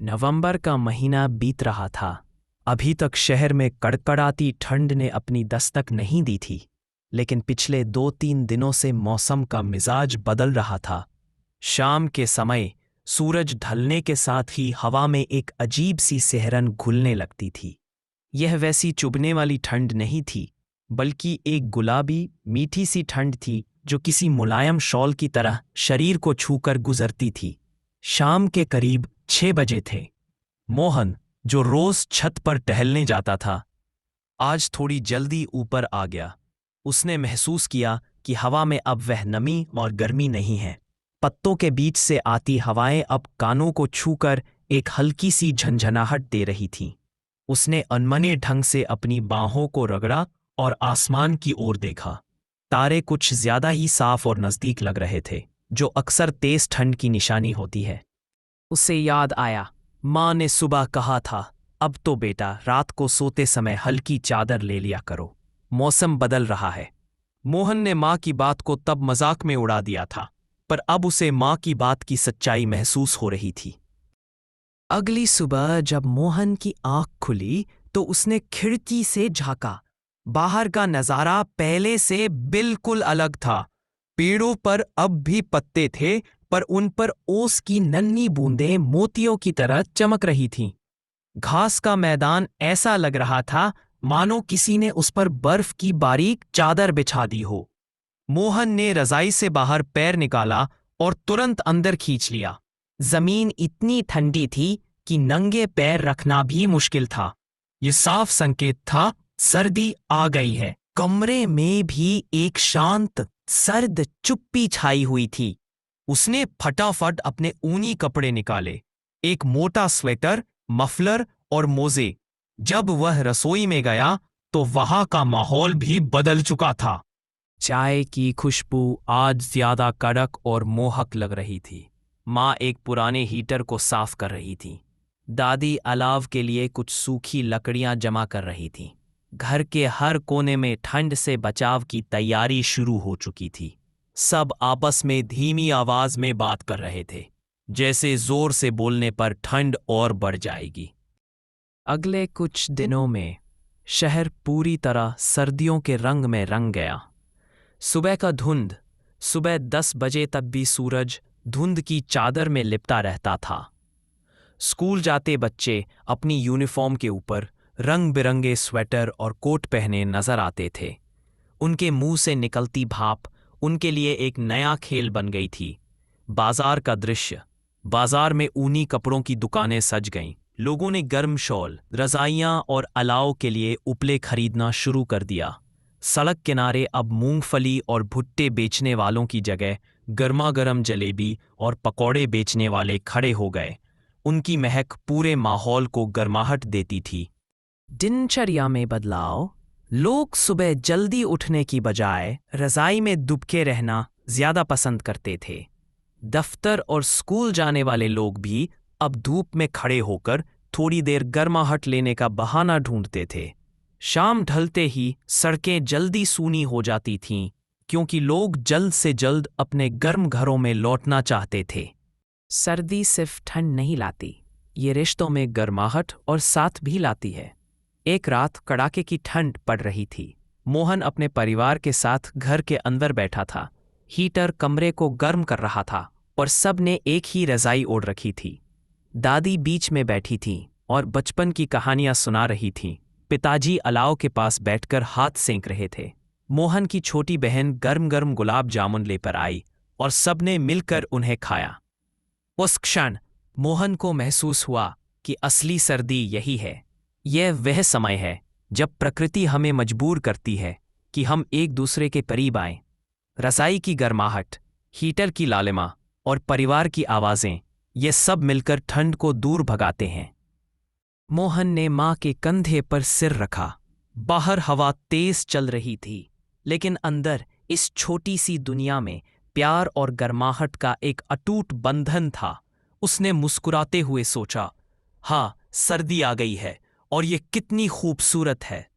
नवंबर का महीना बीत रहा था। अभी तक शहर में कड़कड़ाती ठंड ने अपनी दस्तक नहीं दी थी, लेकिन पिछले 2-3 दिनों से मौसम का मिजाज बदल रहा था। शाम के समय सूरज ढलने के साथ ही हवा में एक अजीब सी सिहरन घुलने लगती थी। यह वैसी चुभने वाली ठंड नहीं थी, बल्कि एक गुलाबी मीठी सी ठंड थी जो किसी मुलायम शॉल की तरह शरीर को छूकर गुजरती थी। शाम के करीब 6 बजे थे। मोहन, जो रोज छत पर टहलने जाता था, आज थोड़ी जल्दी ऊपर आ गया। उसने महसूस किया कि हवा में अब वह नमी और गर्मी नहीं है। पत्तों के बीच से आती हवाएं अब कानों को छूकर एक हल्की सी झंझनाहट दे रही थीं। उसने अनमने ढंग से अपनी बाहों को रगड़ा और आसमान की ओर देखा। तारे कुछ ज्यादा ही साफ और नजदीक लग रहे थे, जो अक्सर तेज ठंड की निशानी होती है। उसे याद आया, माँ ने सुबह कहा था, अब तो बेटा रात को सोते समय हल्की चादर ले लिया करो, मौसम बदल रहा है। मोहन ने माँ की बात को तब मजाक में उड़ा दिया था, पर अब उसे माँ की बात की सच्चाई महसूस हो रही थी। अगली सुबह जब मोहन की आंख खुली तो उसने खिड़की से झांका। बाहर का नजारा पहले से बिल्कुल अलग था। पेड़ों पर अब भी पत्ते थे, पर उन पर ओस की नन्ही बूंदें मोतियों की तरह चमक रही थीं। घास का मैदान ऐसा लग रहा था मानो किसी ने उस पर बर्फ की बारीक चादर बिछा दी हो। मोहन ने रजाई से बाहर पैर निकाला और तुरंत अंदर खींच लिया। जमीन इतनी ठंडी थी कि नंगे पैर रखना भी मुश्किल था। ये साफ संकेत था सर्दी आ गई है। कमरे में भी एक शांत सर्द चुप्पी छाई हुई थी। उसने फटाफट अपने ऊनी कपड़े निकाले, एक मोटा स्वेटर, मफलर और मोजे। जब वह रसोई में गया तो वहां का माहौल भी बदल चुका था। चाय की खुशबू आज ज्यादा कड़क और मोहक लग रही थी। माँ एक पुराने हीटर को साफ कर रही थी। दादी अलाव के लिए कुछ सूखी लकड़ियां जमा कर रही थी। घर के हर कोने में ठंड से बचाव की तैयारी शुरू हो चुकी थी। सब आपस में धीमी आवाज में बात कर रहे थे, जैसे जोर से बोलने पर ठंड और बढ़ जाएगी। अगले कुछ दिनों में शहर पूरी तरह सर्दियों के रंग में रंग गया। सुबह का धुंध, सुबह 10 बजे तक भी सूरज धुंध की चादर में लिपटा रहता था। स्कूल जाते बच्चे अपनी यूनिफॉर्म के ऊपर रंग बिरंगे स्वेटर और कोट पहने नजर आते थे। उनके मुंह से निकलती भाप उनके लिए एक नया खेल बन गई थी। बाजार का दृश्य, बाजार में ऊनी कपड़ों की दुकानें सज गईं। लोगों ने गर्म शॉल, रजाइयां और अलाव के लिए उपले खरीदना शुरू कर दिया। सड़क किनारे अब मूंगफली और भुट्टे बेचने वालों की जगह गर्मा गर्म जलेबी और पकौड़े बेचने वाले खड़े हो गए। उनकी महक पूरे माहौल को गर्माहट देती थी। दिनचर्या में बदलाव, लोग सुबह जल्दी उठने की बजाय रजाई में दुबके रहना ज्यादा पसंद करते थे। दफ्तर और स्कूल जाने वाले लोग भी अब धूप में खड़े होकर थोड़ी देर गर्माहट लेने का बहाना ढूंढते थे। शाम ढलते ही सड़कें जल्दी सूनी हो जाती थीं, क्योंकि लोग जल्द से जल्द अपने गर्म घरों में लौटना चाहते थे। सर्दी सिर्फ ठंड नहीं लाती, ये रिश्तों में गर्माहट और साथ भी लाती है। एक रात कड़ाके की ठंड पड़ रही थी। मोहन अपने परिवार के साथ घर के अंदर बैठा था। हीटर कमरे को गर्म कर रहा था और सब ने एक ही रजाई ओढ़ रखी थी। दादी बीच में बैठी थी और बचपन की कहानियां सुना रही थीं। पिताजी अलाव के पास बैठकर हाथ सेंक रहे थे। मोहन की छोटी बहन गर्म गर्म गुलाब जामुन लेकर आई और सबने मिलकर उन्हें खाया। उस क्षण मोहन को महसूस हुआ कि असली सर्दी यही है। यह वह समय है जब प्रकृति हमें मजबूर करती है कि हम एक दूसरे के करीब आएं। रसाई की गर्माहट, हीटर की लालिमा और परिवार की आवाजें, ये सब मिलकर ठंड को दूर भगाते हैं। मोहन ने माँ के कंधे पर सिर रखा। बाहर हवा तेज चल रही थी, लेकिन अंदर इस छोटी सी दुनिया में प्यार और गर्माहट का एक अटूट बंधन था। उसने मुस्कुराते हुए सोचा, हाँ, सर्दी आ गई है और ये कितनी खूबसूरत है।